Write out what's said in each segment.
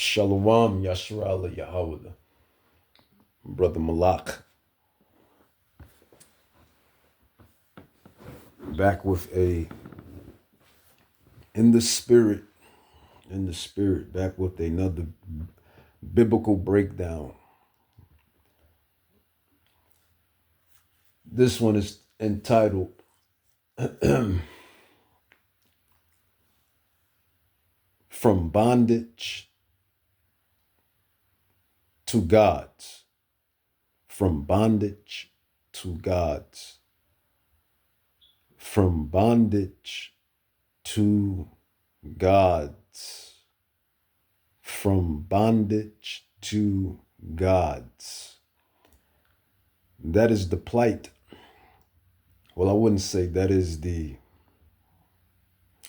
Shalom, Yasharala Yahweh, Brother Malak, back with in the spirit, back with another biblical breakdown. This one is entitled From Bondage to Gods. From bondage to gods. From bondage to gods. From bondage to gods. That is the plight. Well, I wouldn't say that is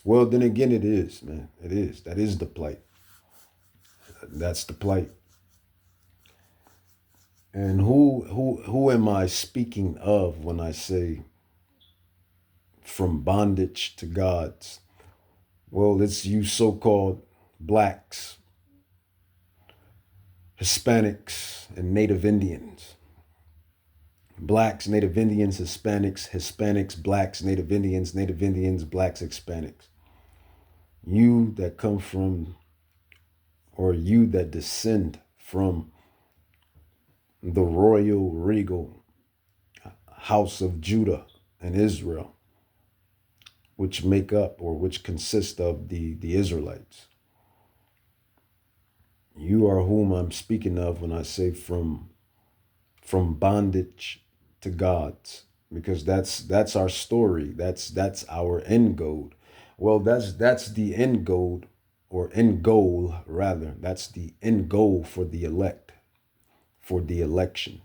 well, then again, it is, man. It is. That is the plight. That's the plight. And who am I speaking of when I say from bondage to gods? Well, it's you so-called blacks, Hispanics, and Native Indians. Blacks, Native Indians, Hispanics, blacks, Native Indians, blacks, Hispanics. You that come from, or you that descend from the royal, regal house of Judah and Israel, which make up or which consist of the Israelites. You are whom I'm speaking of when I say from bondage to gods, because that's our story. That's our end goal. Well, that's the end goal, or end goal rather. That's the end goal for the elect, for the election.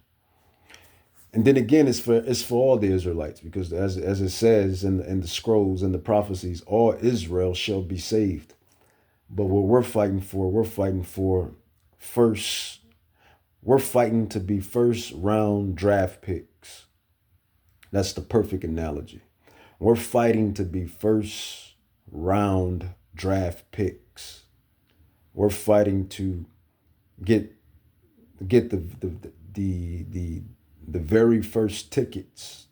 And then again, it's for all the Israelites, because as it says in the scrolls and the prophecies, all Israel shall be saved. But what we're fighting for first. We're fighting to be first round draft picks. That's the perfect analogy. We're fighting to be first round draft picks. We're fighting to get the very first tickets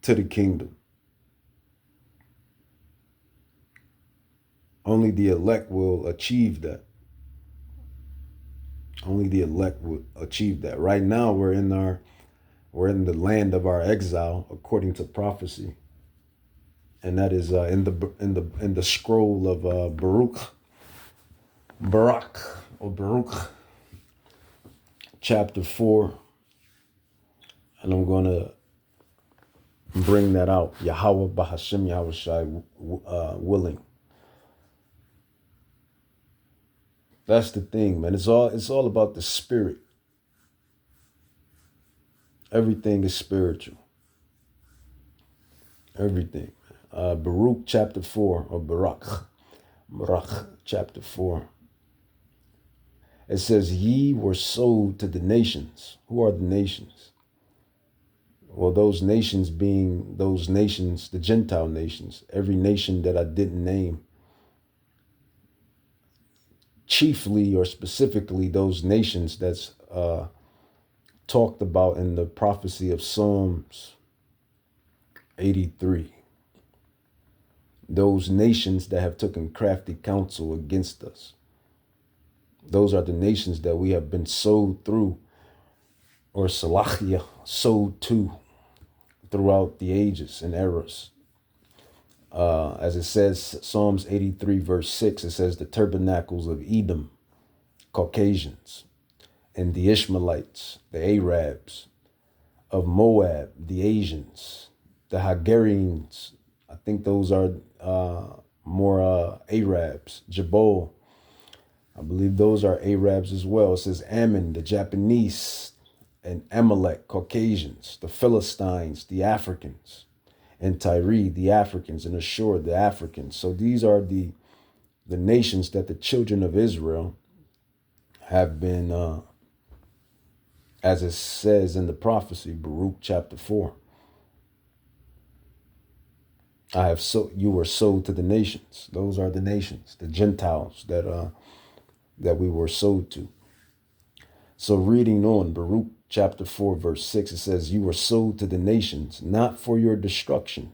to the kingdom. Only the elect will achieve that. Only the elect will achieve that. Right now, we're in the land of our exile, according to prophecy, and that is in the scroll of Baruch, chapter 4, and I'm gonna bring that out. Yahweh Bahashim Yahweh Shai willing. That's the thing, man. It's all about the spirit. Everything is spiritual. Everything. Baruch chapter 4, or Baruch chapter 4. It says, ye were sold to the nations. Who are the nations? Well, those nations being the Gentile nations. Every nation that I didn't name. Chiefly or specifically those nations that's talked about in the prophecy of Psalms 83. Those nations that have taken crafty counsel against us. Those are the nations that we have been sold through, or salachia, sold to, throughout the ages and eras. As it says, Psalms 83 verse 6, it says the tabernacles of Edom, Caucasians, and the Ishmaelites, the Arabs, of Moab, the Asians, the Hagarians, I think those are more Arabs, Jabal, I believe those are Arabs as well. It says Ammon, the Japanese, and Amalek, Caucasians, the Philistines, the Africans, and Tyre, the Africans, and Ashur, the Africans. So these are the nations that the children of Israel have been, as it says in the prophecy, Baruch chapter 4. You were sold to the nations. Those are the nations, the Gentiles that that we were sold to. So reading on, Baruch chapter 4, verse 6, it says, you were sold to the nations, not for your destruction,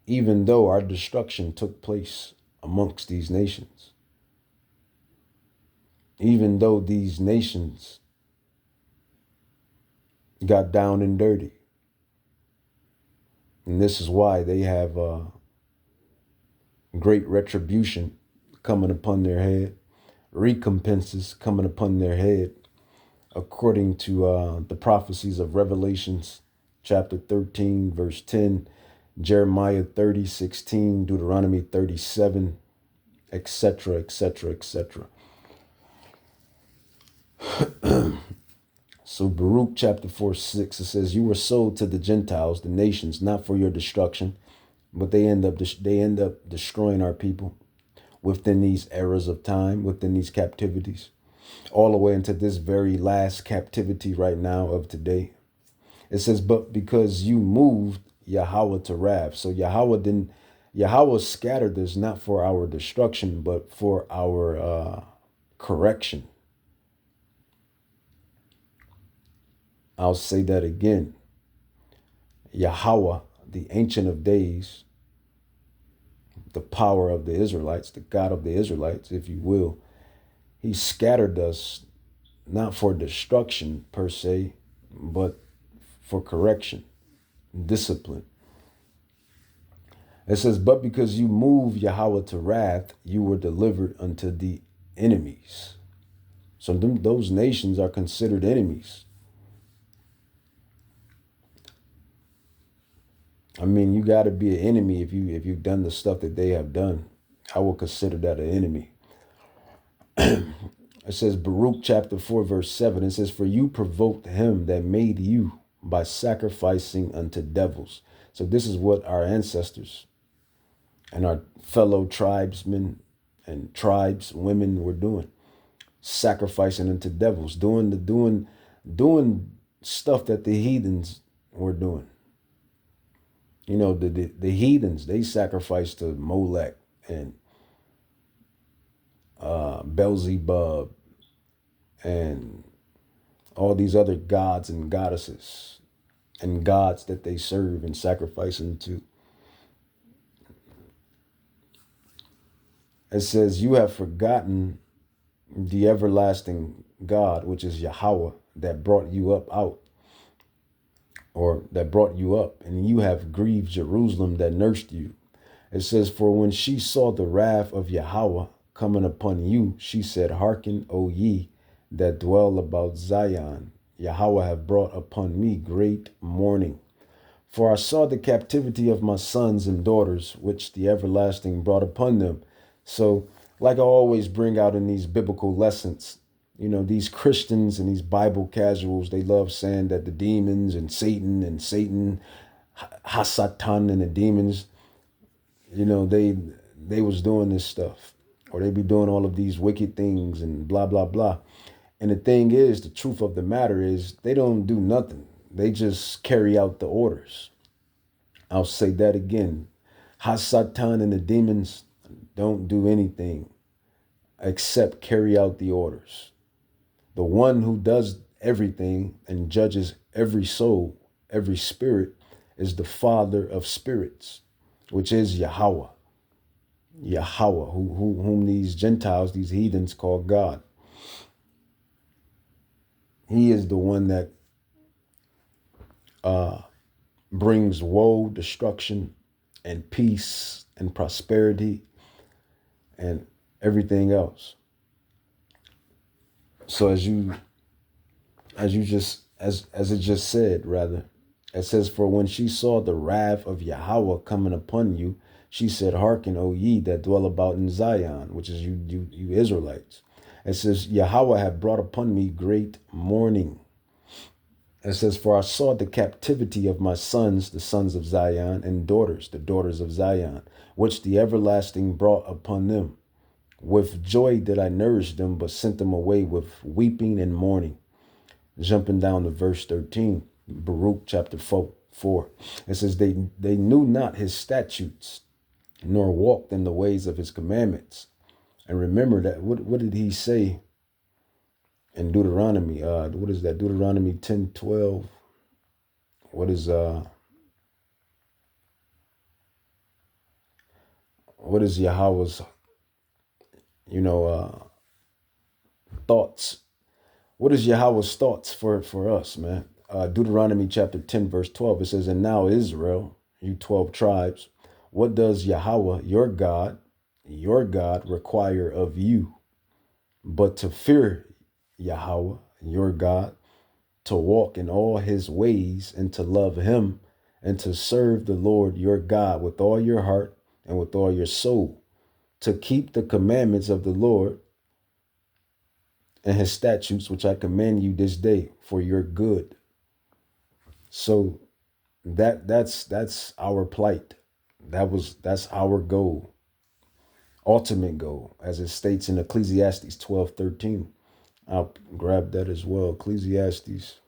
even though our destruction took place amongst these nations. Even though these nations got down and dirty. And this is why they have great retribution coming upon their head, recompenses coming upon their head, according to the prophecies of Revelations chapter 13, verse 10, Jeremiah 30, 16, Deuteronomy 37, etc., etc., etc. So Baruch chapter 4, 6, it says, you were sold to the Gentiles, the nations, not for your destruction, but they end up destroying our people within these eras of time, within these captivities, all the way into this very last captivity right now of today. It says, but because you moved Yahweh to wrath. So Yahweh scattered us not for our destruction, but for our correction. I'll say that again. Yahweh, the Ancient of Days, the power of the Israelites, the God of the Israelites, if you will, he scattered us not for destruction per se, but for correction, discipline. It says, but because you moved Yahweh to wrath, you were delivered unto the enemies. So those nations are considered enemies. I mean, you got to be an enemy if you've done the stuff that they have done. I will consider that an enemy. It says Baruch chapter 4, verse 7. It says, for you provoked him that made you by sacrificing unto devils. So this is what our ancestors and our fellow tribesmen and tribes women were doing. Sacrificing unto devils, doing stuff that the heathens were doing. You know, the heathens, they sacrificed to Molech and Beelzebub and all these other gods and goddesses and gods that they serve and sacrifice unto. It says, you have forgotten the everlasting God, which is Yahweh, that brought you up out, or that brought you up, and you have grieved Jerusalem that nursed you. It says, for when she saw the wrath of Yahweh coming upon you, she said, hearken, O ye that dwell about Zion. Yahweh have brought upon me great mourning. For I saw the captivity of my sons and daughters, which the everlasting brought upon them. So, like I always bring out in these biblical lessons, you know, these Christians and these Bible casuals, they love saying that the demons and Satan, Hasatan and the demons, you know, they was doing this stuff, or they be doing all of these wicked things and blah, blah, blah. And the thing is, the truth of the matter is, they don't do nothing. They just carry out the orders. I'll say that again. Hasatan and the demons don't do anything except carry out the orders. The one who does everything and judges every soul, every spirit, is the Father of spirits, which is Yahweh. Yahweh, whom these Gentiles, these heathens call God. He is the one that brings woe, destruction, and peace and prosperity and everything else. So as it just said, rather, it says, for when she saw the wrath of Yahweh coming upon you, she said, hearken, O ye that dwell about in Zion, which is you Israelites. It says, Yahweh have brought upon me great mourning. It says, for I saw the captivity of my sons, the sons of Zion, and daughters, the daughters of Zion, which the everlasting brought upon them. With joy did I nourish them, but sent them away with weeping and mourning. Jumping down to verse 13, Baruch chapter 4. It says, they knew not his statutes, nor walked in the ways of his commandments. And remember that what did he say in Deuteronomy? What is that? Deuteronomy 10:12. What is Yahweh's, you know, thoughts? What is Yahweh's thoughts for us, man? Deuteronomy chapter 10, verse 12, it says, "And now Israel, you 12 tribes, what does Yahweh, your God, require of you, but to fear Yahweh, your God, to walk in all his ways and to love him and to serve the Lord your God with all your heart and with all your soul, to keep the commandments of the Lord and his statutes, which I command you this day for your good." So that's our plight. That's our goal, ultimate goal, as it states in Ecclesiastes 12:13. I'll grab that as well. Ecclesiastes.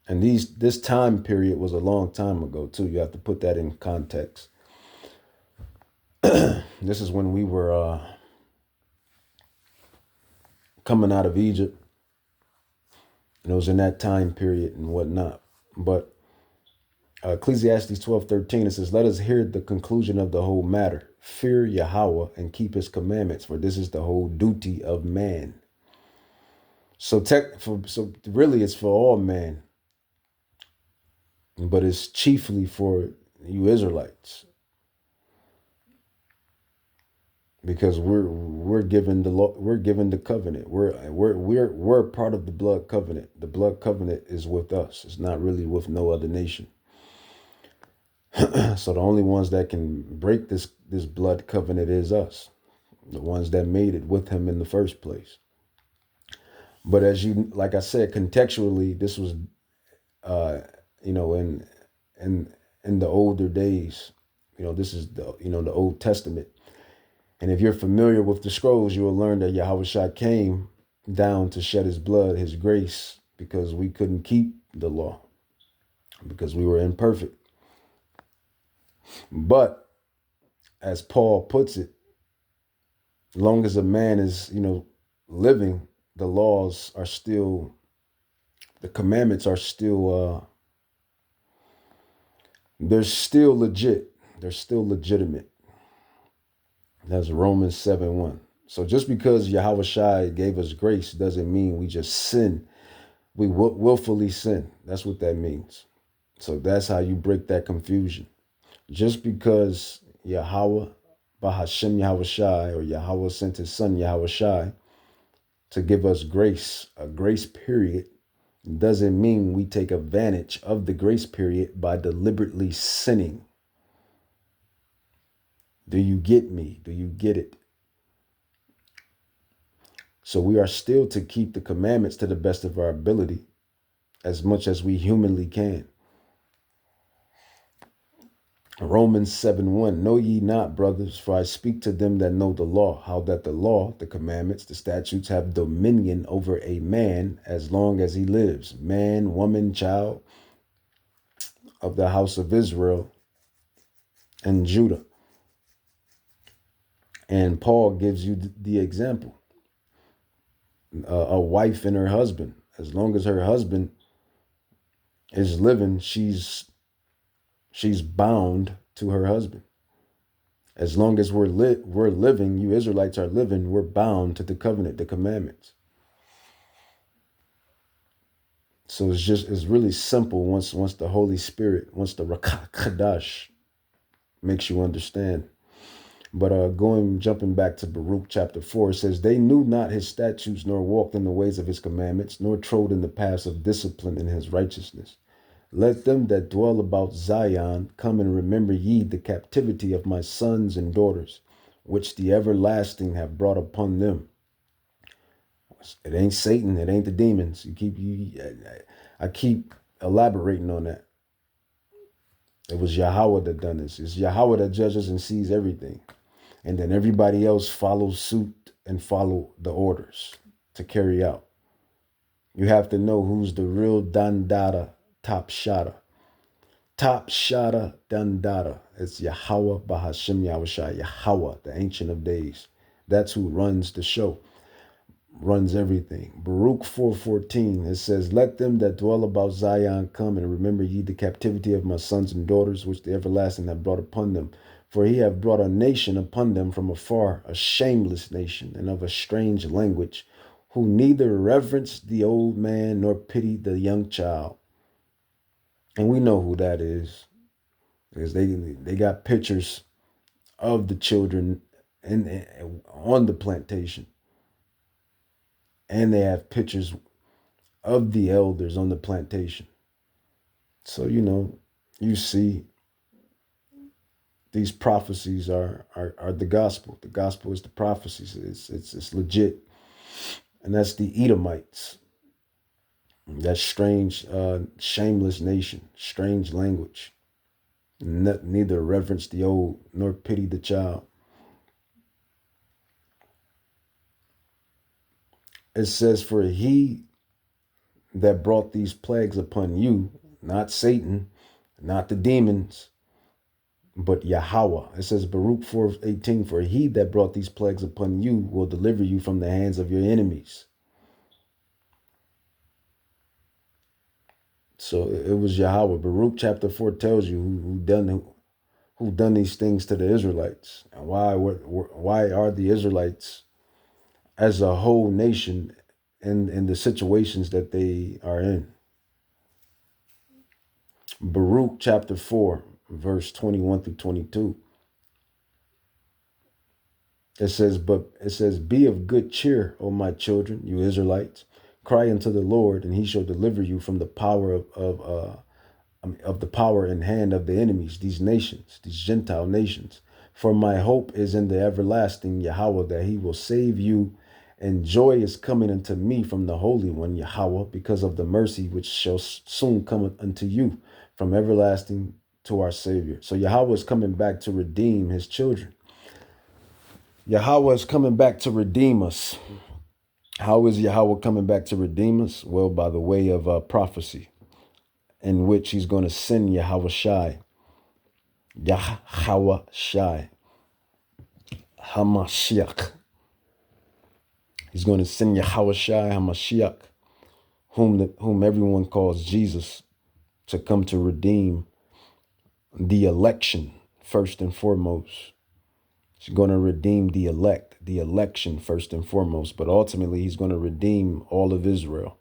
And this time period was a long time ago too. You have to put that in context. This is when we were coming out of Egypt, and it was in that time period and whatnot. But Ecclesiastes 12:13, it says, "Let us hear the conclusion of the whole matter. Fear Yahweh and keep his commandments, for this is the whole duty of man." So really it's for all man, but it's chiefly for you Israelites, because we're given the law, we're given the covenant. We're part of the blood covenant. The blood covenant is with us. It's not really with no other nation. So the only ones that can break this blood covenant is us, the ones that made it with him in the first place. But as you, like I said, contextually, this was, you know, in the older days, you know, this is the Old Testament. And if you're familiar with the scrolls, you will learn that Yahushua came down to shed his blood, his grace, because we couldn't keep the law, because we were imperfect. But as Paul puts it, as long as a man is, living, the laws are still, the commandments are still, they're still legit. They're still legitimate. That's Romans 7:1. So just because Yahweh Shai gave us grace doesn't mean we just sin. We willfully sin. That's what that means. So that's how you break that confusion. Just because Yahweh, Bahashem Yahweh Shai, or Yahweh sent his son Yahweh Shai to give us grace, a grace period, doesn't mean we take advantage of the grace period by deliberately sinning. Do you get me? Do you get it? So we are still to keep the commandments to the best of our ability, as much as we humanly can. Romans 7:1, "Know ye not, brothers, for I speak to them that know the law, how that the law, the commandments, the statutes have dominion over a man as long as he lives, man, woman, child of the house of Israel and Judah." And Paul gives you the example. A wife and her husband, as long as her husband is living, she's bound to her husband. As long as we're living, you Israelites are living, we're bound to the covenant, the commandments. So it's really simple once the Holy Spirit, once the Rakah Kadash makes you understand. But jumping back to Baruch chapter 4, it says, "They knew not his statutes, nor walked in the ways of his commandments, nor trod in the paths of discipline in his righteousness. Let them that dwell about Zion come and remember ye the captivity of my sons and daughters, which the everlasting have brought upon them." It ain't Satan, it ain't the demons. I keep elaborating on that. It was Yahweh that done this. It's Yahweh that judges and sees everything. And then everybody else follows suit and follow the orders to carry out. You have to know who's the real Dandada top shotter. Top Shada Dandada. It's Yahweh Bahashim Yahushai, Yahweh, the Ancient of Days. That's who runs the show, runs everything. Baruch 4:14, it says, let them that dwell about Zion come, and remember ye the captivity of my sons and daughters, which the everlasting have brought upon them. For he hath brought a nation upon them from afar, a shameless nation, and of a strange language, who neither reverence the old man nor pity the young child. And we know who that is, because they got pictures of the children on the plantation, and they have pictures of the elders on the plantation. So you see these prophecies are the gospel. The gospel is the prophecies. It's legit, and that's the Edomites. That strange, shameless nation, strange language. Neither reverence the old nor pity the child. It says, for he that brought these plagues upon you, not Satan, not the demons, but Yahweh. It says, Baruch 4:18, for he that brought these plagues upon you will deliver you from the hands of your enemies. So it was Yahweh. Baruch chapter 4 tells you who done these things to the Israelites, and why are the Israelites as a whole nation in the situations that they are in. Baruch chapter 4, verse 21 through 22. It says, be of good cheer, O my children, you Israelites. Cry unto the Lord, and he shall deliver you from the power of the power and hand of the enemies, these nations, these Gentile nations. For my hope is in the everlasting Yahweh, that he will save you, and joy is coming unto me from the Holy One, Yahweh, because of the mercy which shall soon come unto you from everlasting to our Savior. So Yahweh is coming back to redeem his children. Yahweh is coming back to redeem us. How is Yahweh coming back to redeem us? Well, by the way of prophecy, in which he's going to send Yahweh Shai, Hamashiach. He's going to send Yahweh Shai, Hamashiach, whom everyone calls Jesus, to come to redeem the election first and foremost. He's going to redeem the election first and foremost, but ultimately he's going to redeem all of Israel.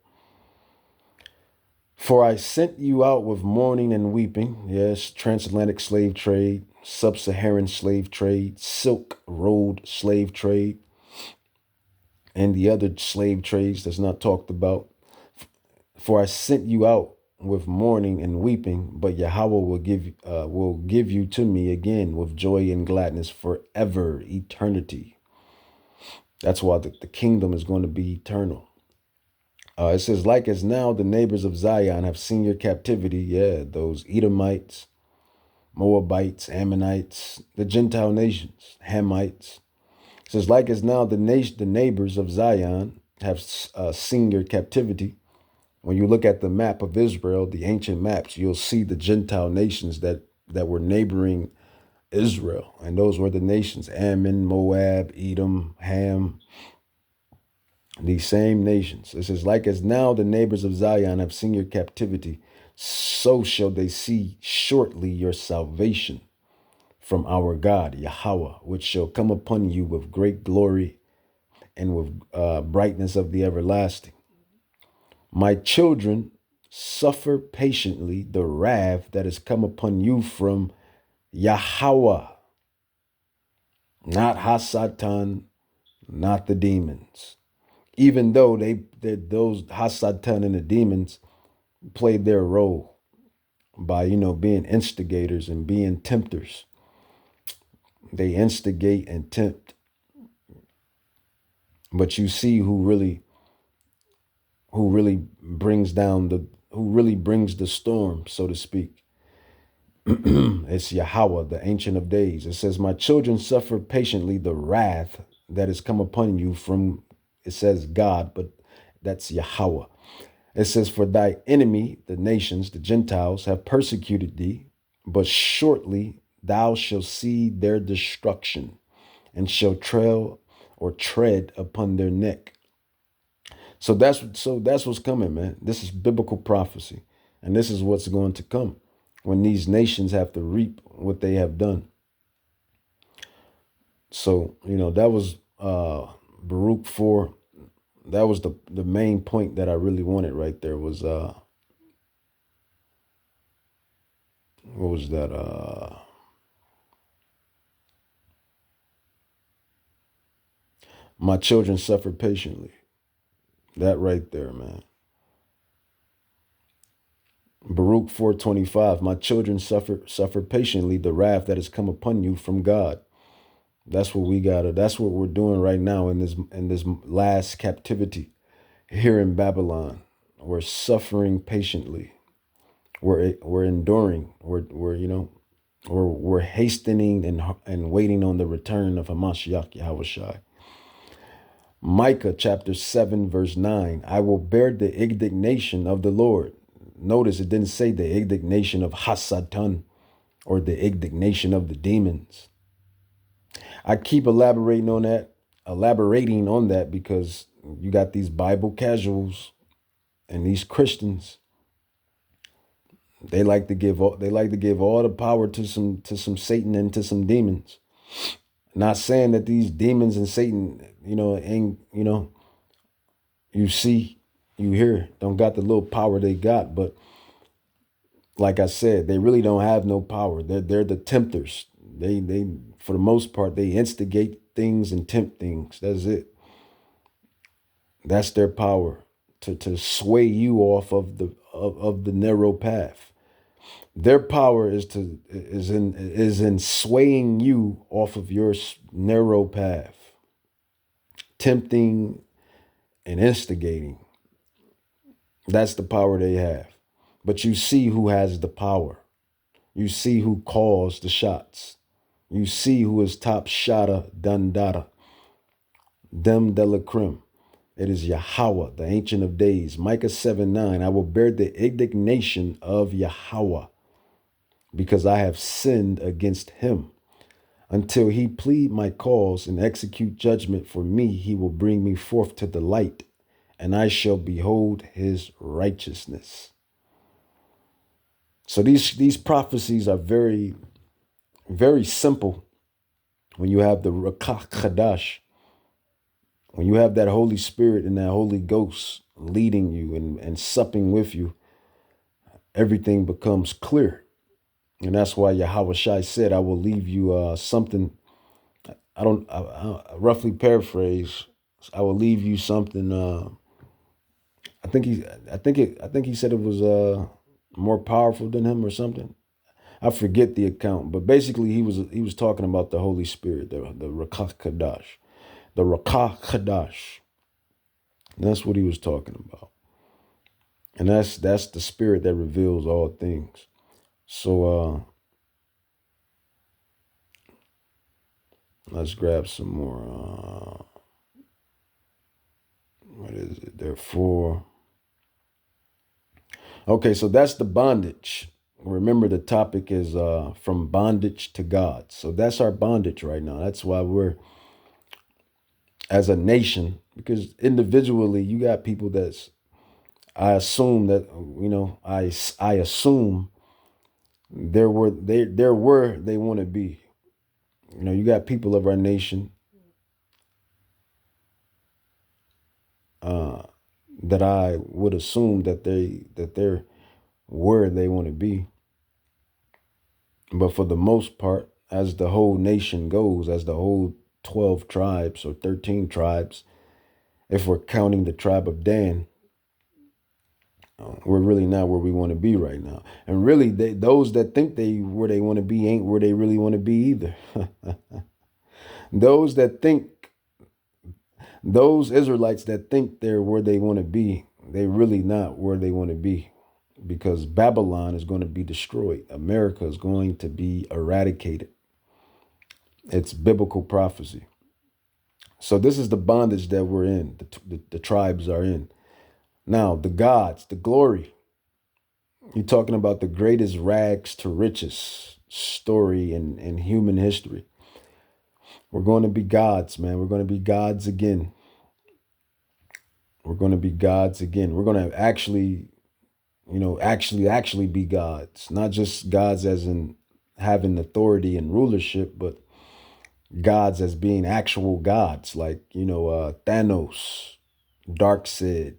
For I sent you out with mourning and weeping. Yes, transatlantic slave trade, sub-Saharan slave trade, Silk Road slave trade, and the other slave trades that's not talked about. For I sent you out with mourning and weeping, but Yahweh will give you to me again with joy and gladness forever, eternity. That's why the kingdom is going to be eternal. It says, like as now the neighbors of Zion have seen your captivity. Yeah, those Edomites, Moabites, Ammonites, the Gentile nations, Hamites. It says, like as now the neighbors of Zion have seen your captivity. When you look at the map of Israel, the ancient maps, you'll see the Gentile nations that were neighboring Israel. And those were the nations: Ammon, Moab, Edom, Ham. These same nations. It says, like as now the neighbors of Zion have seen your captivity, so shall they see shortly your salvation from our God, Yahweh, which shall come upon you with great glory and with brightness of the everlasting. My children, suffer patiently the wrath that has come upon you from Yahweh, not Hasatan, not the demons. Even though those Hasatan and the demons played their role by, being instigators and being tempters. They instigate and tempt. But you see who really brings the storm, so to speak. It's Yahweh, the Ancient of Days. It says, my children suffer patiently the wrath that has come upon you from, it says God, but that's Yahweh. It says, for thy enemy, the nations, the Gentiles, have persecuted thee, but shortly thou shalt see their destruction and shall trail or tread upon their neck. So that's what's coming, man. This is biblical prophecy. And this is what's going to come when these nations have to reap what they have done. So, that was Baruch 4. That was the main point that I really wanted right there was what was that? My children suffer patiently. That right there, man. Baruch 4:25. My children suffer patiently the wrath that has come upon you from God. That's what we gotta. That's what we're doing right now in this last captivity here in Babylon. We're suffering patiently. We're enduring. We're hastening and waiting on the return of Hamashiach Yahushai. Micah chapter 7 verse 9. I will bear the indignation of the Lord. Notice it didn't say the indignation of Hasatan or the indignation of the demons. I keep elaborating on that because you got these Bible casuals and these Christians. They like to give all the power to some Satan and to some demons. Not saying that these demons and Satan, ain't, you see, you hear, don't got the little power they got, but like I said, they really don't have no power. They're the tempters. They for the most part, they instigate things and tempt things. That's it. That's their power to sway you off of the narrow path. Their power is in swaying you off of your narrow path, tempting and instigating. That's the power they have. But you see who has the power. You see who calls the shots. You see who is top shotta dundada. Dem de la creme. It is Yahweh, the Ancient of Days. Micah 7:9. I will bear the indignation of Yahweh because I have sinned against him. Until he plead my cause and execute judgment for me, he will bring me forth to the light, and I shall behold his righteousness. So these prophecies are very, very simple when you have the Rakach Chadash, when you have that Holy Spirit and that Holy Ghost leading you and supping with you, everything becomes clear. And that's why Yahweh Shai said, I will leave you something. I roughly paraphrase. I will leave you something. I think he said it was more powerful than him or something. I forget the account, but basically he was talking about the Holy Spirit, the Rakach Kadash, the Rakach Kadash. That's what he was talking about, and that's the Spirit that reveals all things. So let's grab some more. What is it? Therefore. Okay, so that's the bondage. Remember, the topic is from bondage to God. So that's our bondage right now. That's why we're, as a nation, because individually you got people I assume they're where they want to be. You got people of our nation that I would assume that they're where they want to be. But for the most part, as the whole nation goes, as the whole 12 tribes or 13 tribes, if we're counting the tribe of Dan, we're really not where we want to be right now. And really, those that think where they want to be ain't where they really want to be either. Those Israelites that think they're where they want to be, they really not where they want to be, because Babylon is going to be destroyed. America is going to be eradicated. It's biblical prophecy. So this is the bondage that we're in, the tribes are in. Now, the gods, the glory. You're talking about the greatest rags to riches story in human history. We're going to be gods, man. We're going to be gods again. We're going to be gods again. We're going to actually, actually be gods. Not just gods as in having authority and rulership, but gods as being actual gods, like, Thanos, Darkseid,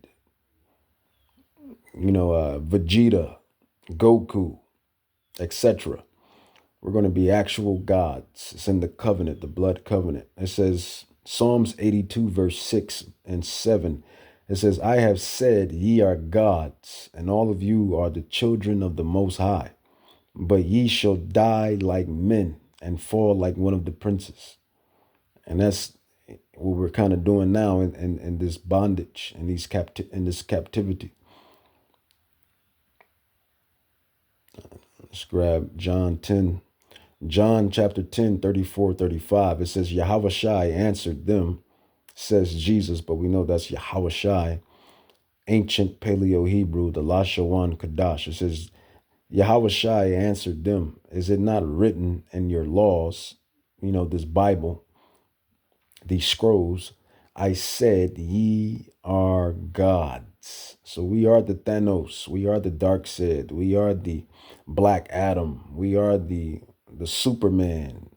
Vegeta, Goku, etc. We're going to be actual gods. It's in the covenant, the blood covenant. It says, Psalms 82, verse 6 and 7. It says, I have said, ye are gods, and all of you are the children of the Most High. But ye shall die like men and fall like one of the princes. And that's what we're kind of doing now in this bondage, in this captivity. Let's grab John chapter 10, 34, 35. It says, Yahweh Shai answered them, says Jesus, but we know that's Yahweh Shai, ancient Paleo Hebrew, the Lashawan Kadash. It says, Yahweh Shai answered them, is it not written in your laws, this Bible, these scrolls, I said, ye are gods. So we are the Thanos. We are the Darkseid. We are the Black Adam. We are the Superman.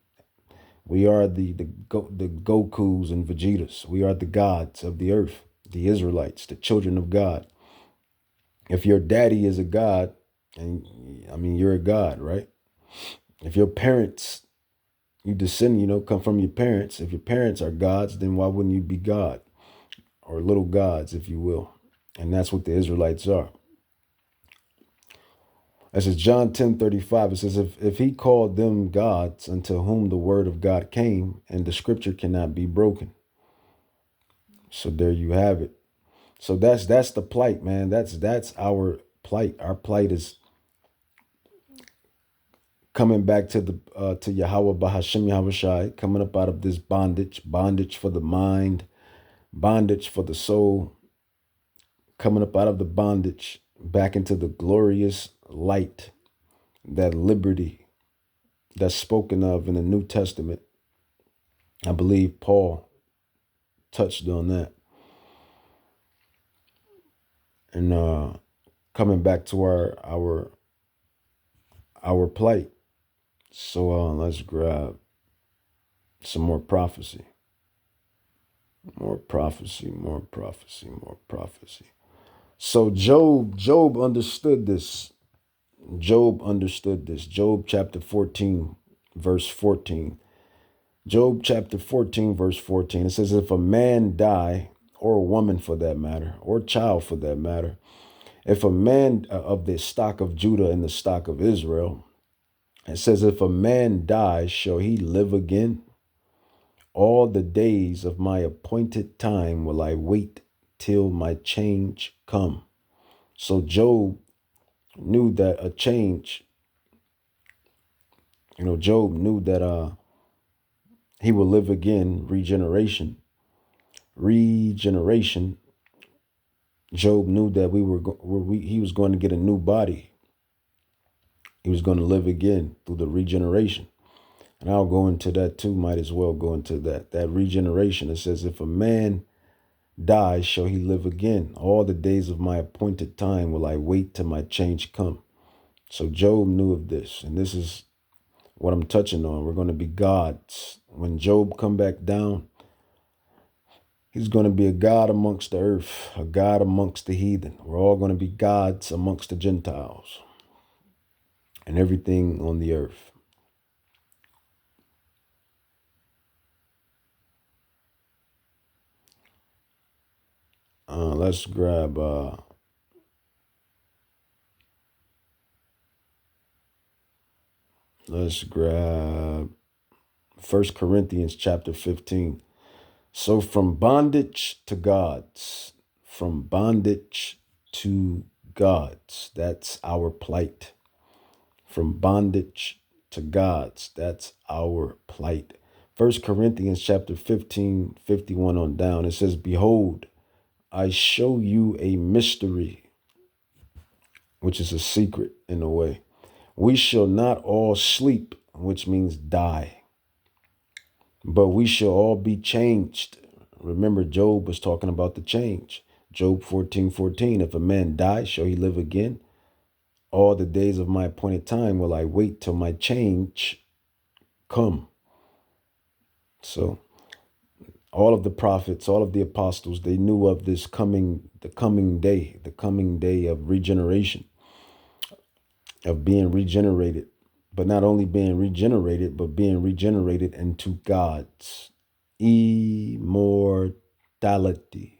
We are the Gokus and Vegetas. We are the gods of the earth, the Israelites, the children of God. If your daddy is a god, and you're a god, right? If your parents, you descend, come from your parents. If your parents are gods, then why wouldn't you be God? Or little gods, if you will. And that's what the Israelites are. It says John 10:35. It says, if he called them gods unto whom the word of God came, and the scripture cannot be broken. So there you have it. So that's the plight, man. That's our plight. Our plight is coming back to the to Yahweh Bahashim Yahweh Shai, coming up out of this bondage for the mind, bondage for the soul, coming up out of the bondage back into the glorious light, that liberty that's spoken of in the New Testament. I believe Paul touched on that. And coming back to our plight. So let's grab some more prophecy. More prophecy. So Job understood this. Job chapter 14, verse 14. Job chapter 14, verse 14. It says, if a man die, or a woman for that matter, or child for that matter, if a man of the stock of Judah and the stock of Israel, it says, if a man dies, shall he live again? All the days of my appointed time will I wait till my change come. So Job knew that a change, Job knew that he will live again, regeneration. Job knew that he was going to get a new body. He was going to live again through the regeneration. And I'll go into that too, might as well go into that regeneration. It says, if a man dies, shall he live again? All the days of my appointed time will I wait till my change come. So Job knew of this, and this is what I'm touching on. We're going to be gods. When Job come back down, he's going to be a god amongst the earth, a god amongst the heathen. We're all going to be gods amongst the Gentiles and everything on the earth. Let's grab 1 Corinthians chapter 15. So from bondage to gods, that's our plight. From bondage to gods, that's our plight. 1 Corinthians chapter 15, 51 on down, it says, behold, I show you a mystery, which is a secret in a way. We shall not all sleep, which means die, but we shall all be changed. Remember, Job was talking about the change. Job 14:14. If a man die, shall he live again? All the days of my appointed time will I wait till my change come. So all of the prophets, all of the apostles, they knew of this the coming day of regeneration, of being regenerated, but not only being regenerated, but being regenerated into God's immortality.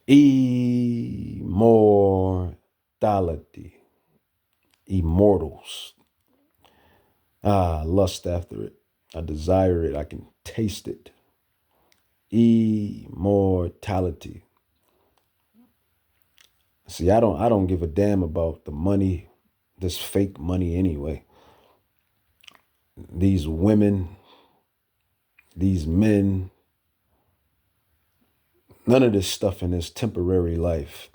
Immortality. Immortals. I lust after it. I desire it. I can taste it. Immortality. See, I don't give a damn about the money, this fake money anyway. These women, these men, none of this stuff in this temporary life.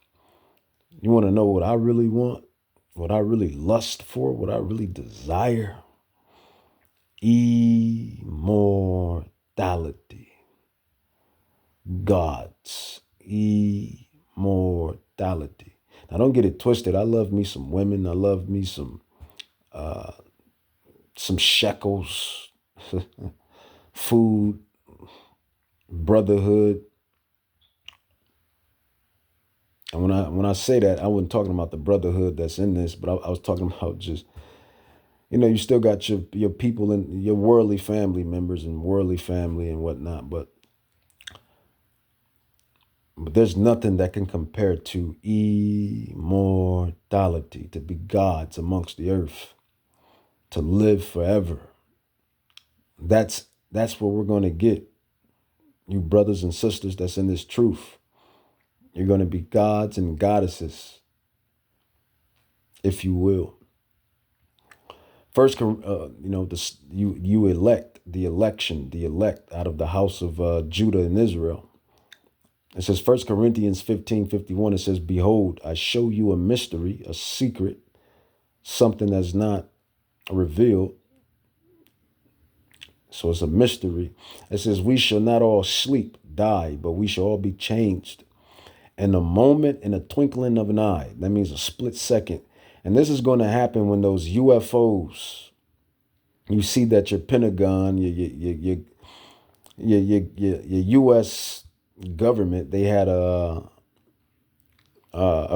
You want to know what I really want? What I really lust for? What I really desire? Immortality. God's immortality. Now, don't get it twisted. I love me some women. I love me some shekels, food, brotherhood. And when I say that, I wasn't talking about the brotherhood that's in this, but I was talking about just, you still got your people and your worldly family members and worldly family and whatnot, but there's nothing that can compare to immortality, to be gods amongst the earth, to live forever. That's what we're going to get, you brothers and sisters that's in this truth. You're going to be gods and goddesses, if you will. First, you elect the elect out of the house of Judah and Israel. It says 1 Corinthians 15:51. It says, behold, I show you a mystery, a secret, something that's not revealed. So it's a mystery. It says, we shall not all sleep, die, but we shall all be changed in a moment, in a twinkling of an eye. That means a split second. And this is going to happen when those UFOs, you see that your Pentagon, your U.S. government, they had a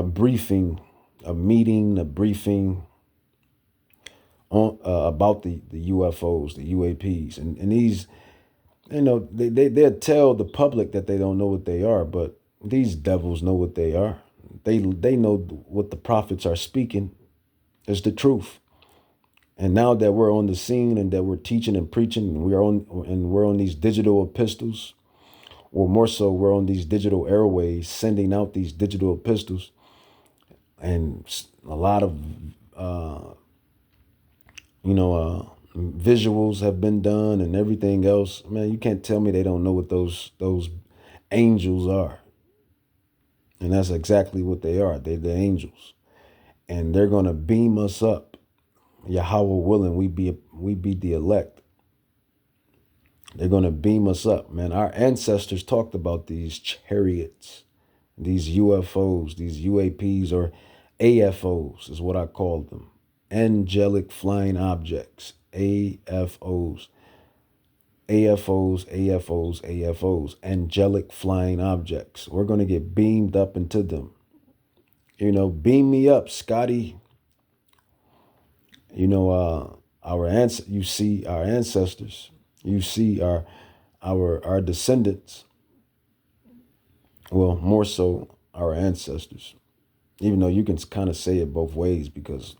briefing, a briefing on about the UFOs, the UAPs, and these, they'll tell the public that they don't know what they are, but these devils know what they are. They know what the prophets are speaking is the truth. And now that we're on the scene and that we're teaching and preaching, and we're on these digital epistles, or more so, we're on these digital airways, sending out these digital epistles, and a lot of visuals have been done and everything else. Man, you can't tell me they don't know what those angels are. And that's exactly what they are. They're the angels, and they're gonna beam us up. Yahweh willing, we be the elect. They're gonna beam us up, man. Our ancestors talked about these chariots, these UFOs, these UAPs, or AFOs is what I call them. Angelic flying objects, AFOs. AFOs, AFOs, AFOs, angelic flying objects. We're going to get beamed up into them. Beam me up, Scotty. You see our ancestors. You see our descendants. Well, more so our ancestors. Even though you can kind of say it both ways, because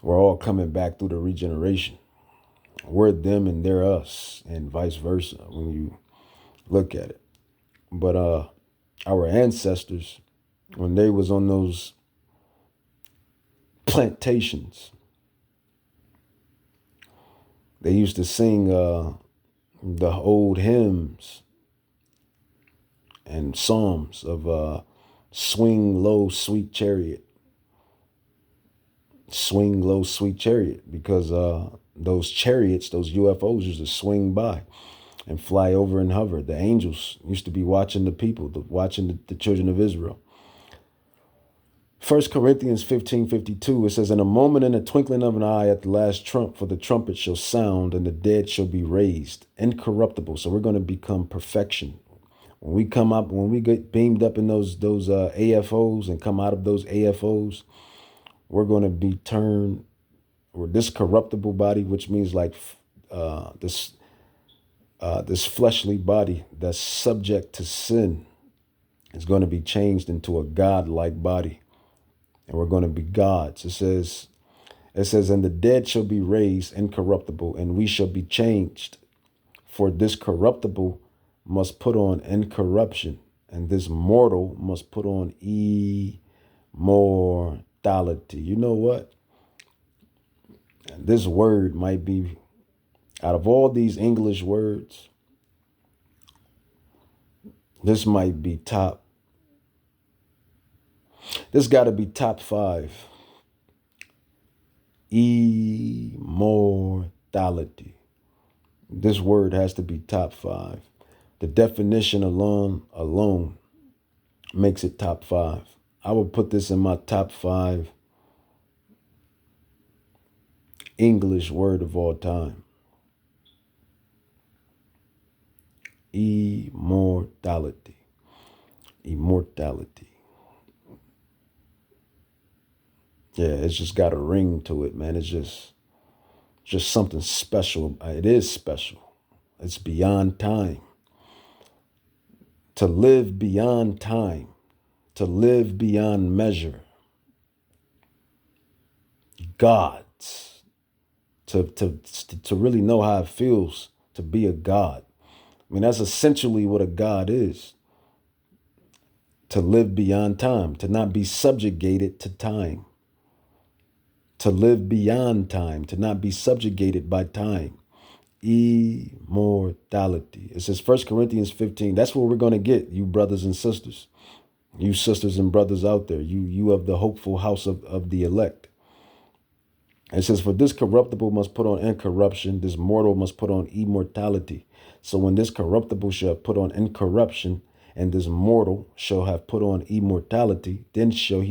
we're all coming back through the regeneration. We're them and they're us, and vice versa when you look at it. But our ancestors, when they was on those plantations, they used to sing the old hymns and Psalms of swing low, sweet chariot. Swing low, sweet chariot, because those chariots, those UFOs used to swing by and fly over and hover. The angels used to be watching the people, watching the children of Israel. 1 Corinthians 15:52, it says, in a moment, in a twinkling of an eye, at the last trump, for the trumpet shall sound, and the dead shall be raised, incorruptible. So we're going to become perfection. When we come up, when we get beamed up in those AFOs and come out of those AFOs, we're going to be turned, or this corruptible body, which means like this fleshly body that's subject to sin, is going to be changed into a God-like body. And we're going to be gods. It says, and the dead shall be raised incorruptible, and we shall be changed. For this corruptible must put on incorruption, and this mortal must put on immortality. You know what? This word might be, out of all these English words, this might be top. This got to be top 5. Immortality. This word has to be top 5. The definition alone makes it top 5. I would put this in my top 5 English word of all time. Immortality. Immortality. Yeah, it's just got a ring to it, man. It's just something special. It is special. It's beyond time. To live beyond time. To live beyond measure. Gods. To really know how it feels to be a god. I mean, that's essentially what a god is. To live beyond time. To not be subjugated to time. To live beyond time, to not be subjugated by time. Immortality. It says 1 Corinthians 15. That's what we're going to get, you brothers and sisters. You sisters and brothers out there. You of the hopeful house of the elect. It says, for this corruptible must put on incorruption. This mortal must put on immortality. So when this corruptible shall put on incorruption, and this mortal shall have put on immortality, then shall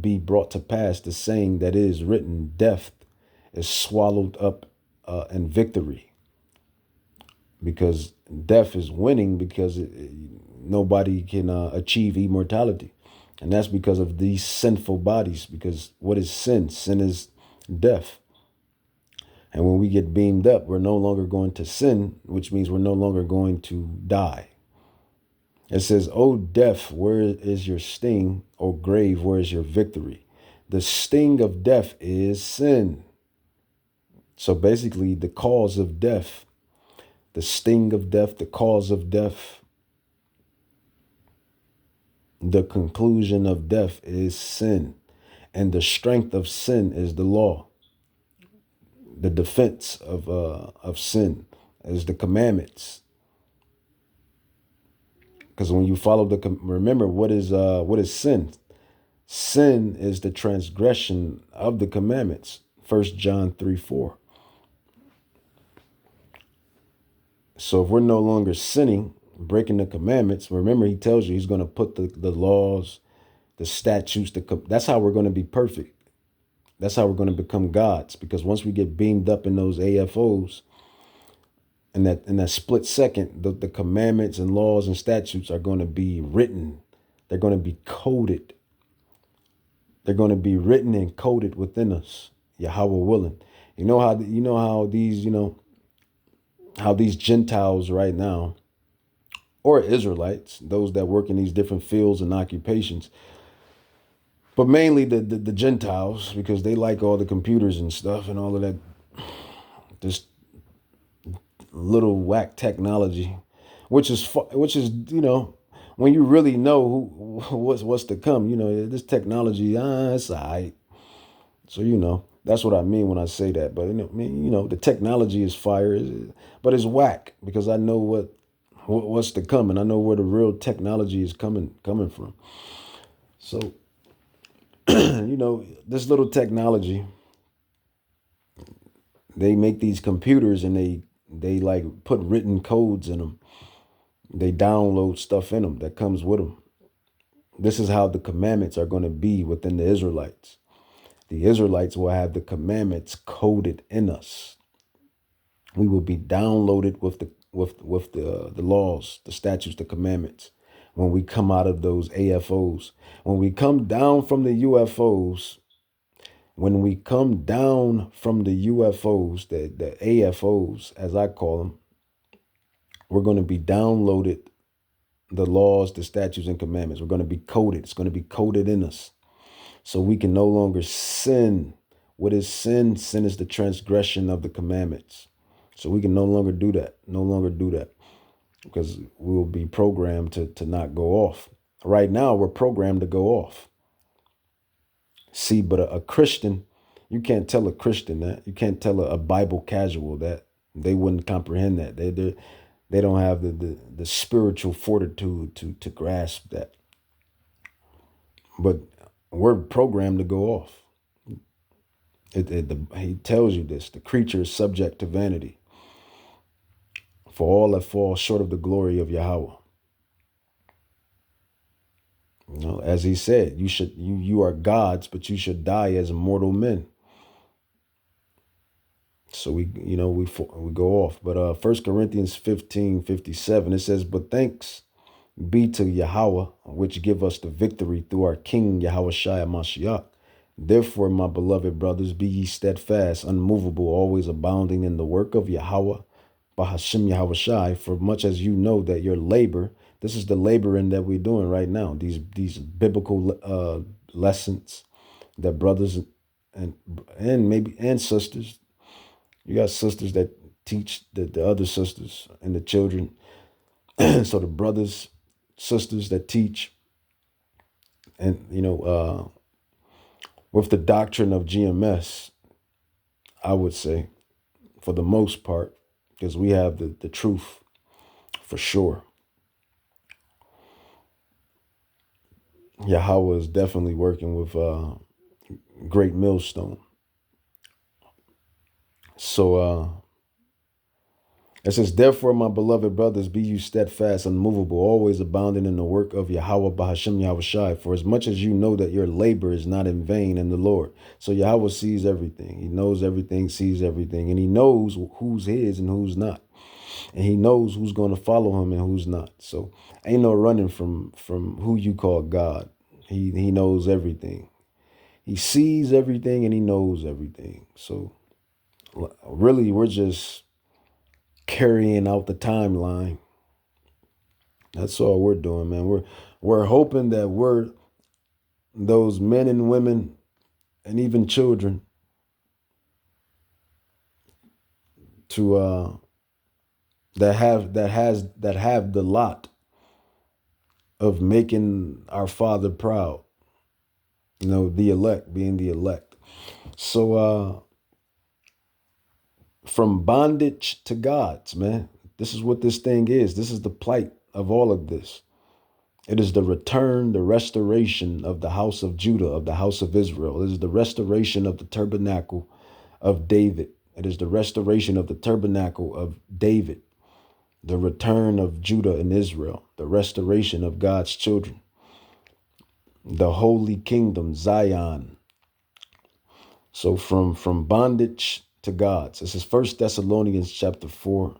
be brought to pass the saying that is written, death is swallowed up in victory. Because death is winning, because nobody can achieve immortality. And that's because of these sinful bodies. Because what is sin? Sin is death. And when we get beamed up, we're no longer going to sin, which means we're no longer going to die. It says, O death, where is your sting? O grave, where is your victory? The sting of death is sin. So basically, the cause of death, the sting of death, the cause of death, the conclusion of death is sin. And the strength of sin is the law. The defense of sin is the commandments. Because when you follow remember, what is sin? Sin is the transgression of the commandments. 1 John 3:4. So if we're no longer sinning, breaking the commandments, remember he tells you he's going to put the laws, the statutes, that's how we're going to be perfect. That's how we're going to become gods. Because once we get beamed up in those AFOs, in that split second, the commandments and laws and statutes are going to be written. They're going to be coded. They're going to be written and coded within us. Yahweh willing. You know how these Gentiles right now, or Israelites, those that work in these different fields and occupations, but mainly the Gentiles, because they like all the computers and stuff and all of that, this little whack technology, which is when you really know what's to come, this technology, it's all right. So that's what I mean when I say that. But the technology is fire, but it's whack, because I know what's to come, and I know where the real technology is coming from. So, this little technology, they make these computers and they like put written codes in them. They download stuff in them that comes with them. This is how the commandments are going to be within the Israelites. The Israelites will have the commandments coded in us. We will be downloaded with the laws, the statutes, the commandments. When we come out of those AFOs, when we come down from the UFOs, the AFOs, as I call them, we're going to be downloaded the laws, the statutes, and commandments. We're going to be coded. It's going to be coded in us. So we can no longer sin. What is sin? Sin is the transgression of the commandments. So we can no longer do that. Because we will be programmed to not go off. Right now, we're programmed to go off. See, but a Christian, you can't tell a Christian that. You can't tell a Bible casual that. They wouldn't comprehend that. They don't have the spiritual fortitude to grasp that. But we're programmed to go off. He tells you this. The creature is subject to vanity. For all that fall short of the glory of Yahweh. As he said, you are gods, but you should die as mortal men. So we go off. But 1 Corinthians 15:57, it says, but thanks be to Yahweh, which give us the victory through our King Yahweh Shai Mashiach. Therefore, my beloved brothers, be ye steadfast, unmovable, always abounding in the work of Yahweh, Bahashim Yahweh Shai, for much as you know that your labor, this is the laboring that we're doing right now, these biblical lessons that brothers and sisters, you got sisters that teach the other sisters and the children. So the brothers, sisters that teach, and with the doctrine of GMS, I would say, for the most part, because we have the truth for sure. Yahweh is definitely working with Great Millstone. So it says, therefore, my beloved brothers, be you steadfast, unmovable, always abounding in the work of Yahweh Bahashim Yahweh Shai, for as much as you know that your labor is not in vain in the Lord. So Yahweh sees everything. He knows everything, sees everything, and he knows who's his and who's not. And he knows who's going to follow him and who's not. So ain't no running from who you call God. He knows everything. He sees everything and he knows everything. So really, we're just carrying out the timeline. That's all we're doing, man. We're hoping that we're those men and women and even children to that have the lot of making our Father proud. The elect, being the elect. So from bondage to gods, man. This is what this thing is. This is the plight of all of this. It is the return, the restoration of the house of Judah, of the house of Israel. It is the restoration of the tabernacle of David. It is the restoration of the tabernacle of David. The return of Judah and Israel. The restoration of God's children. The holy kingdom, Zion. So from bondage to gods. This is 1 Thessalonians chapter 4.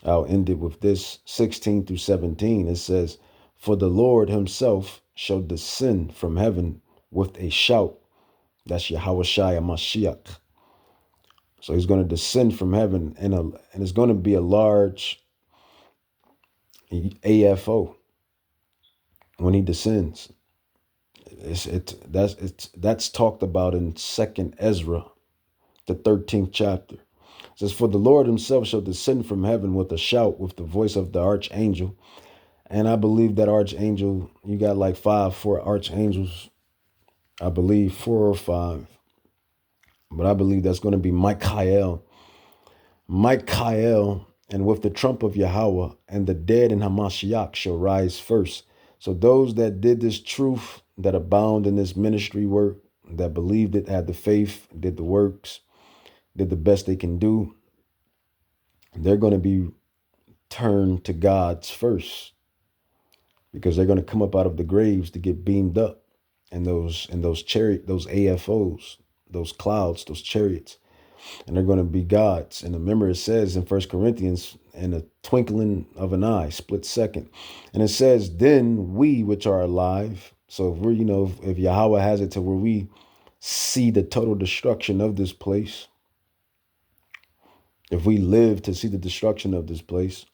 I'll end it with this, 16 through 17. It says, for the Lord himself shall descend from heaven with a shout. That's Yahweh Shai Mashiach. So he's going to descend from heaven and it's going to be a large AFO when he descends. That's talked about in 2nd Ezra, the 13th chapter. It says, for the Lord himself shall descend from heaven with a shout, with the voice of the archangel. And I believe that archangel, you got like 4 archangels. I believe 4 or 5. But I believe that's going to be Michael. Michael and with the trump of Yahweh, and the dead in Hamashiach shall rise first. So those that did this truth, that abound in this ministry work, that believed it, had the faith, did the works, did the best they can do, they're going to be turned to God's first, because they're going to come up out of the graves to get beamed up in those chariot, those AFOs, those clouds, those chariots, and they're going to be gods. And remember, it says in 1 Corinthians, in a twinkling of an eye, split second, and it says, then we which are alive. So if we're, if Yahweh has it to where we see the total destruction of this place, if we live to see the destruction of this place,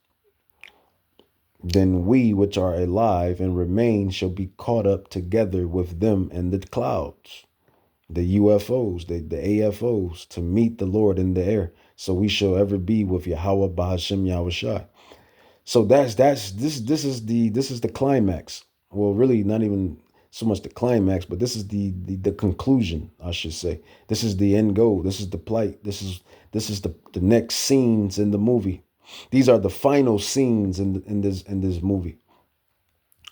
then we which are alive and remain shall be caught up together with them in the clouds, the UFOs, the AFOs, to meet the Lord in the air. So we shall ever be with Yahweh Bahashem Yahushai. So this is the climax. Well, really not even so much the climax, but this is the conclusion, I should say. This is the end goal. This is the plight. This is the next scenes in the movie. These are the final scenes in this movie,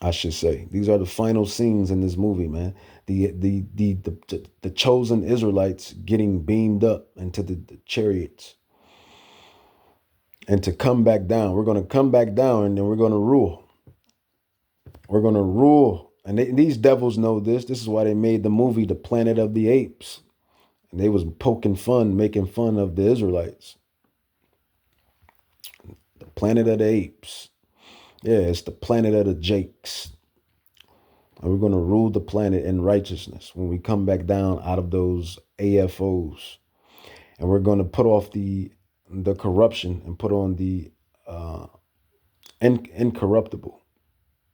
I should say. These are the final scenes in this movie, man. The chosen Israelites getting beamed up into the chariots, and to come back down. We're going to come back down, and then we're going to rule. We're going to rule. And these devils know this. This is why they made the movie The Planet of the Apes. And they was poking fun, making fun of the Israelites. The Planet of the Apes. Yeah, it's the planet of the Jakes. And we're going to rule the planet in righteousness when we come back down out of those AFOs. And we're going to put off the corruption and put on the incorruptible.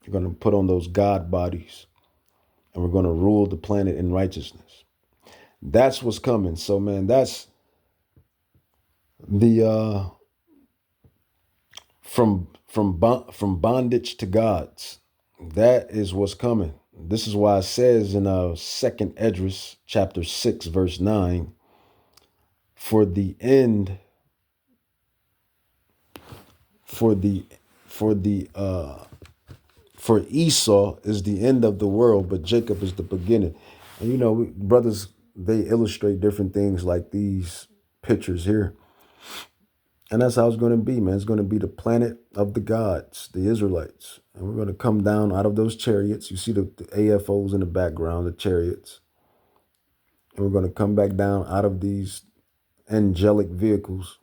We're going to put on those God bodies. And we're going to rule the planet in righteousness. That's what's coming. So, man, that's the from bondage to gods. That is what's coming. This is why it says in 2 Esdras chapter 6 verse 9, for Esau is the end of the world, but Jacob is the beginning. And brothers, they illustrate different things like these pictures here. And that's how it's going to be, man. It's going to be the planet of the gods, the Israelites. And we're going to come down out of those chariots. You see the AFOs in the background, the chariots. And we're going to come back down out of these angelic vehicles,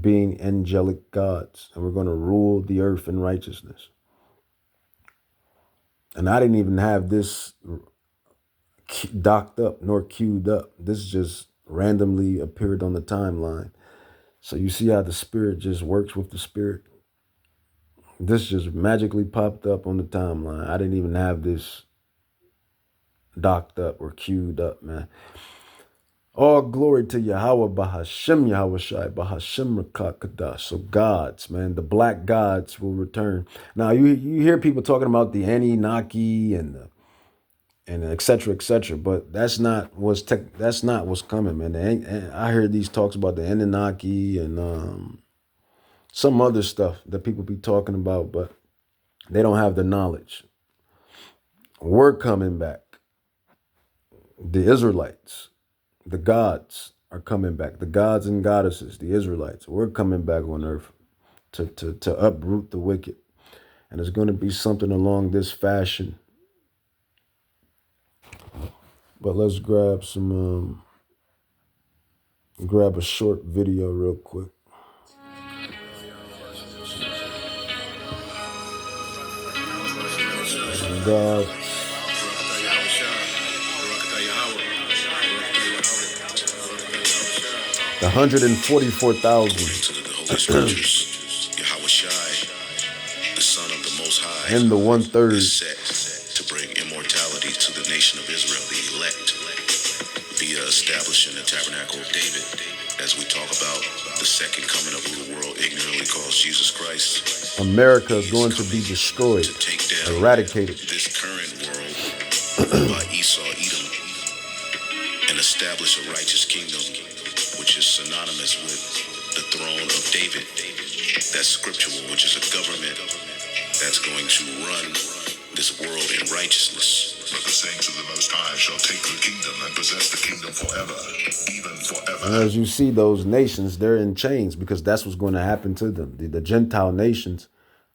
being angelic gods. And we're going to rule the earth in righteousness. And I didn't even have this docked up nor queued up. This just randomly appeared on the timeline. So you see how the spirit just works with the spirit. This just magically popped up on the timeline. I didn't even have this docked up or queued up, man. All glory to Yahweh Bahashem Yahushai Bahashem Rakakadash. So gods, man, the black gods will return. Now you hear people talking about the Anunnaki and et cetera, but that's not what's coming, man. I heard these talks about the Anunnaki and some other stuff that people be talking about, but they don't have the knowledge. We're coming back. The Israelites, the gods are coming back. The gods and goddesses, the Israelites, we're coming back on earth to uproot the wicked. And it's going to be something along this fashion. But let's grab a short video real quick. God. The 144,000. And the 1/3. To bring immortality to the nation of Israel, the elect, via establishing the tabernacle of David, as we talk about the second coming of who the world ignorantly calls Jesus Christ. America is going to be destroyed, eradicated. This current world by Esau, Edom, and establish a righteous kingdom, which is synonymous with the throne of David. that's scriptural, which is a government that's going to run this world in righteousness. But the saints of the Most High shall take the kingdom and possess the kingdom forever, even forever. And as you see, those nations, they're in chains because that's what's going to happen to them. The Gentile nations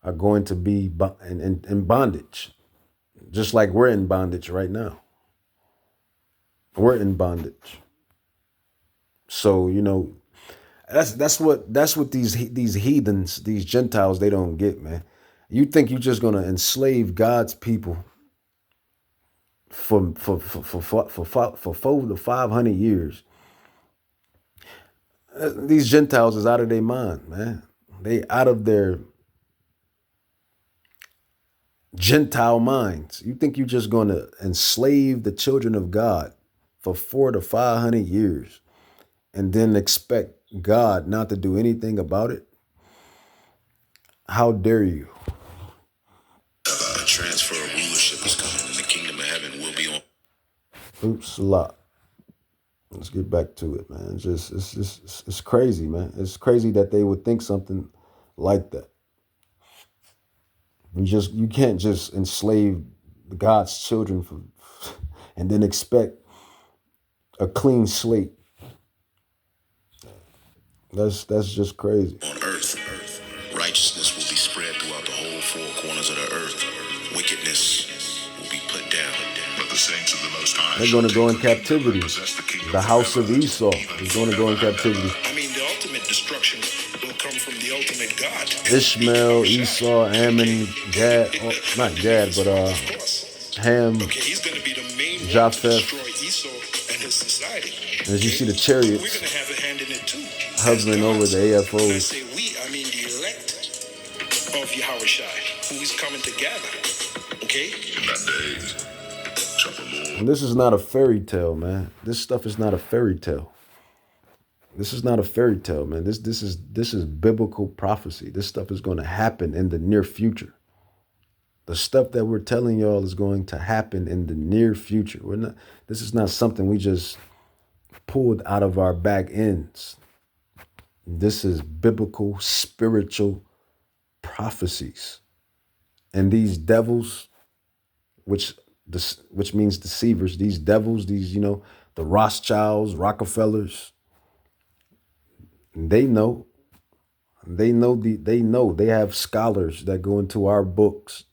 are going to be in bondage, just like we're in bondage right now. We're in bondage. So, you know, that's what these heathens, these Gentiles, they don't get, man. You think you're just gonna enslave God's people for 400 to 500 years? These Gentiles is out of their mind, man. They out of their Gentile minds. You think you're just gonna enslave the children of God for 400 to 500 years and then expect God not to do anything about it? How dare you? A transfer of rulership is coming, and the kingdom of heaven will be on. Oops, a lot. Let's get back to it, man. It's crazy, man. It's crazy that they would think something like that. You can't just enslave God's children and then expect a clean slate. That's just crazy. On earth, righteousness will be spread throughout the whole four corners of the earth. Wickedness will be put down. But the saints of the Most High, they're going to go in captivity. The house of Esau is going to go in captivity. I mean, the ultimate destruction will come from the ultimate God. Ishmael, Esau, Ammon, Gad, not Gad, but Ham, He's going to be the main Japheth. destroy Esau and his society. And as you see the chariots, we're going to have a hand in it too. Hovering over the AFOs. And I say we, I mean the elect of Yahushua, who is coming to gather. Okay? In that day, and this is not a fairy tale, man. This stuff is not a fairy tale. This is not a fairy tale, man. This is biblical prophecy. This stuff is going to happen in the near future. The stuff that we're telling y'all is going to happen in the near future. This is not something we just pulled out of our back ends. This is biblical, spiritual prophecies. And these devils, which means deceivers, these devils, the Rothschilds, Rockefellers, they know. They have scholars that go into our books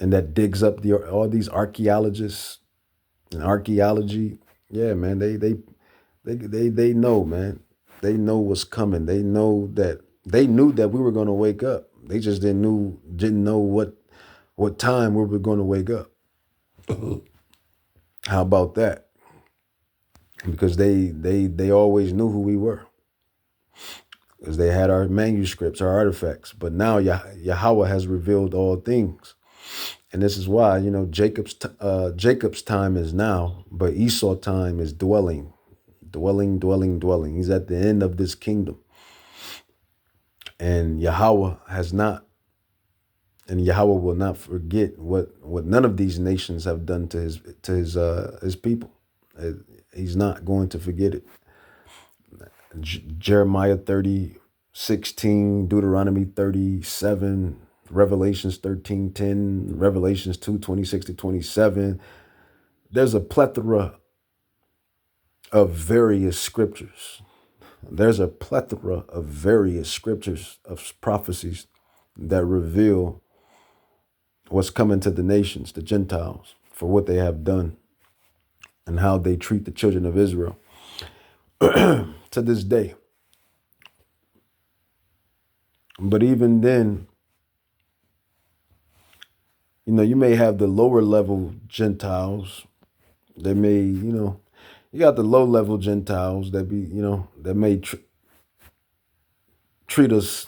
and that digs up all these archaeologists and archaeology. Yeah, man, they know, man. They know what's coming. They knew that we were going to wake up. They just didn't know what time we were going to wake up. How about that? Because they always knew who we were. Because they had our manuscripts, our artifacts. But now Yahweh has revealed all things. And this is why, Jacob's time is now, but Esau time is dwelling. He's at the end of this kingdom. And Yahweh will not forget what none of these nations have done to his people. He's not going to forget it. Jeremiah 30:16, Deuteronomy 37, Revelations 13:10, Revelations 2:26-27. There's a plethora of various scriptures. There's a plethora of various scriptures of prophecies that reveal what's coming to the nations, the Gentiles, for what they have done and how they treat the children of Israel to this day. But even then, you may have the lower level Gentiles. They may, you got the low level Gentiles that that may treat us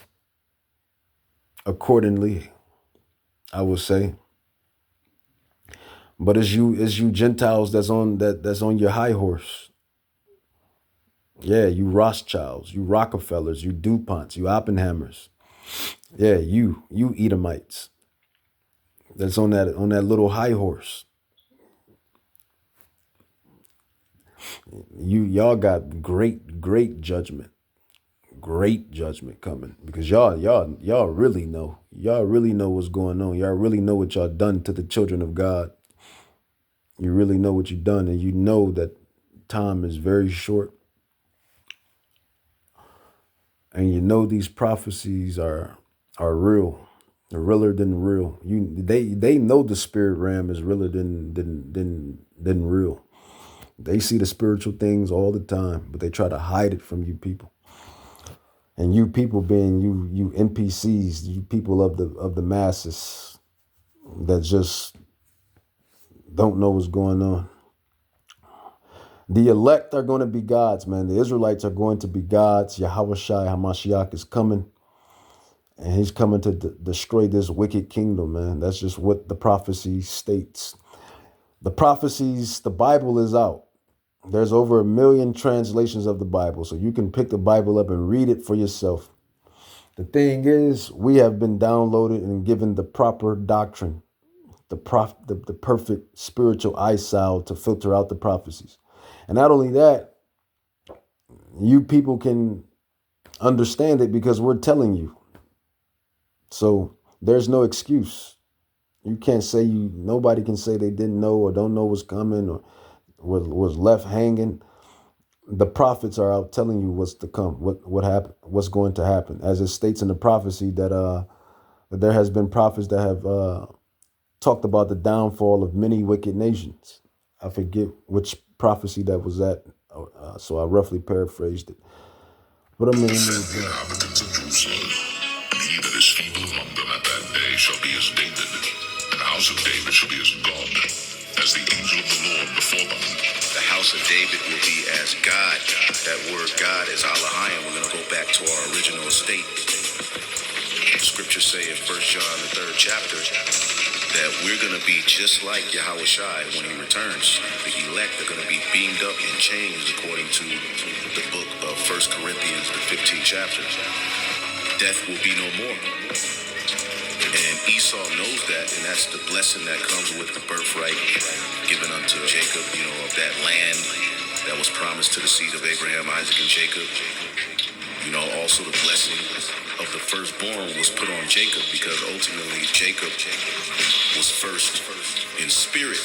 accordingly, I would say. But it's you Gentiles that's on your high horse. Yeah, you Rothschilds, you Rockefellers, you DuPonts, you Oppenheimers. Yeah, you Edomites. That's on that little high horse. Y'all got great judgment. great judgment coming, because y'all really know. Y'all really know what's going on. Y'all really know what y'all done to the children of God. You really know what you done, and you know that time is very short. And you know these prophecies are real. They're realer than real. They know the spirit realm is realer than real. They see the spiritual things all the time, but they try to hide it from you people. And you people being you NPCs, you people of the masses that just don't know what's going on. The elect are going to be gods, man. The Israelites are going to be gods. Yahweh Shai HaMashiach is coming. And he's coming to destroy this wicked kingdom, man. That's just what the prophecy states. The prophecies, the Bible is out. There's over 1 million translations of the Bible. So you can pick the Bible up and read it for yourself. The thing is, we have been downloaded and given the proper doctrine, the perfect spiritual eye salve to filter out the prophecies. And not only that, you people can understand it because we're telling you. So there's no excuse. You can't say nobody can say they didn't know or don't know what's coming or was left hanging. The prophets are out telling you what's to come, what happened, what's going to happen. As it states in the prophecy that there has been prophets that have talked about the downfall of many wicked nations. I forget which prophecy that was at, so I roughly paraphrased it. But I mean, the inhabitants of Jerusalem, and he that is feeble among them at that day shall be as David, and the house of David shall be as God, as the angel of the Lord before them. The house of David will be as God. That word God is Alahayim. We're going to go back to our original state. The scriptures say in 1 John, the 3rd chapter, that we're going to be just like Yahweh Shai when he returns. The elect are going to be beamed up in chains according to the book of 1 Corinthians, the 15th chapter. Death will be no more. And Esau knows that, and that's the blessing that comes with the birthright given unto Jacob, of that land that was promised to the seed of Abraham, Isaac, and Jacob. Also the blessing of the firstborn was put on Jacob because ultimately Jacob was first in spirit.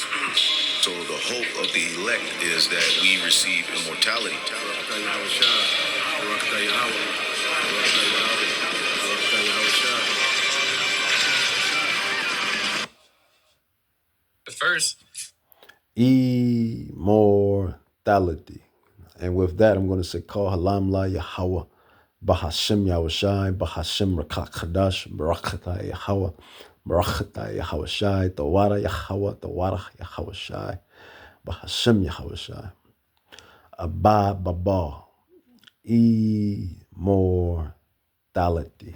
So the hope of the elect is that we receive immortality. The first immortality. And with that, I'm going to say, Call Halam La Yahweh, Bahashim Yahushai, Bahashim Rakak Hadash, Barakata Yahweh, Barakata Yahushai, Tawara Yahweh, Tawara Yahushai, Bahashim Yahushai, Abba Baba, immortality.